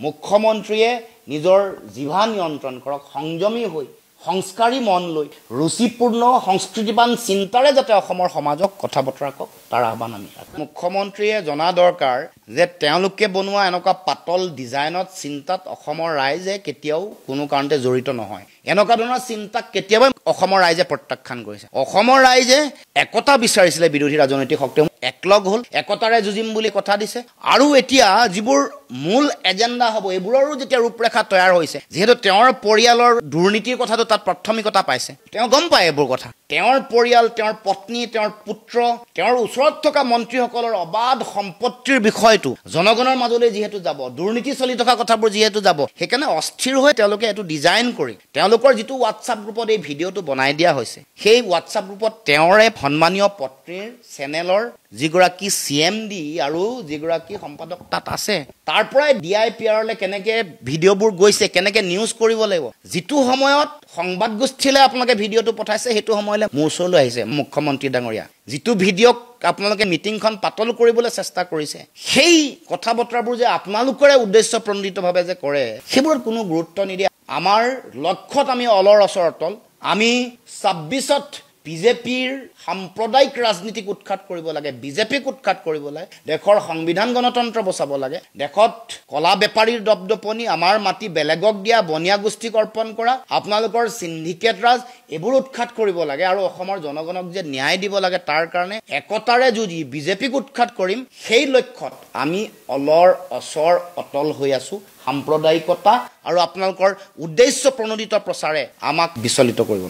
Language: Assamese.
মুখ্যমন্ত্ৰীয়ে নিজৰ জিভা নিয়ন্ত্ৰণ কৰক, সংযমী হৈ সংস্কাৰী মন লৈ ৰুচিপূৰ্ণ সংস্কৃতিবান চিন্তাৰে যাতে অসমৰ সমাজক কথা বতৰা কওক তাৰ আহ্বান আমি ৰাখোঁ। মুখ্যমন্ত্ৰীয়ে জনা দৰকাৰ যে তেওঁলোকে বনোৱা এনেকুৱা পাতল ডিজাইনত চিন্তাত অসমৰ ৰাইজে কেতিয়াও কোনো কাৰণতে জড়িত নহয়। এনেকুৱা ধৰণৰ চিন্তাক কেতিয়াবা অসমৰ ৰাইজে প্ৰত্যাখ্যান কৰিছে। অসমৰ ৰাইজে একতা বিচাৰিছিলে, বিৰোধী ৰাজনৈতিক শক্তিয়ে একলগ হ'ল, একতাৰে যুঁজিম বুলি কথা দিছে। আৰু এতিয়া যিবোৰ মূল এজেণ্ডা হ'ব এইবোৰৰো যেতিয়া ৰূপৰেখা তৈয়াৰ হৈছে, যিহেতু তেওঁৰ পৰিয়ালৰ দুৰ্নীতিৰ কথাটো তাত প্ৰাথমিকতা পাইছে, তেওঁ গম পায় এইবোৰ কথা। তেওঁৰ পৰিয়াল, তেওঁৰ পত্নী, তেওঁৰ পুত্ৰ, তেওঁৰ ওচৰত থকা মন্ত্ৰীসকলৰ অবাধ সম্পত্তিৰ বিষয়টো জনগণৰ মাজলৈ যিহেতু যাব, দুৰ্নীতি চলি থকা কথাবোৰ যিহেতু যাব, সেইকাৰণে অস্থিৰ হৈ তেওঁলোকে এইটো ডিজাইন কৰি তেওঁলোকৰ যিটো হোৱাটছআপ গ্ৰুপত এই ভিডিঅ'টো বনাই দিয়া হৈছে, সেই হোৱাটছআপ গ্ৰুপত তেওঁৰে সন্মানীয় পত্নীৰ চেনেলৰ যিগৰাকী CMD আৰু যিগৰাকী সম্পাদক তাত আছে, তাৰ পৰাই DIPRলৈ কেনেকৈ ভিডিঅ'বোৰ গৈছে, কেনেকৈ নিউজ কৰিব লাগিব, যিটো সময়ত সংবাদ গোষ্ঠীলৈ আপোনালোকে ভিডিঅ'টো পঠাইছে সেইটো সময়লৈ মোৰ ওচৰলৈ আহিছে মুখ্যমন্ত্ৰী ডাঙৰীয়া। যিটো ভিডিঅ'ক আপোনালোকে মিটিংখন পাতল কৰিবলৈ চেষ্টা কৰিছে, সেই কথা বতৰাবোৰ যে আপোনালোকৰে উদ্দেশ্য প্ৰণোদিতভাৱে যে কৰে, সেইবোৰত কোনো গুৰুত্ব নিদিয়ে। আমাৰ লক্ষ্যত আমি অলৰ অচৰ অটল। আমি 26ত বিজেপিৰ সাম্প্ৰদায়িক ৰাজনীতিক উৎখাত কৰিব লাগে, বিজেপিক উৎখাত কৰিব লাগে, দেশৰ সংবিধান গণতন্ত্ৰ বচাব লাগে, দেশত কলা বেপাৰীৰ দপদপনি, আমাৰ মাটি বেলেগক দিয়া, বনিয়া গোষ্ঠীক অৰ্পণ কৰা, আপোনালোকৰ সিন্ডিকেট ৰাজ, এইবোৰ উৎখাত কৰিব লাগে। আৰু অসমৰ জনগণক যে ন্যায় দিব লাগে, তাৰ কাৰণে একতাৰে যুঁজি বিজেপিক উৎখাত কৰিম, সেই লক্ষ্যত আমি অলৰ অচৰ অটল হৈ আছোঁ। সাম্প্ৰদায়িকতা আৰু আপোনালোকৰ উদ্দেশ্য প্ৰণোদিত প্ৰচাৰে আমাক বিচলিত কৰিব।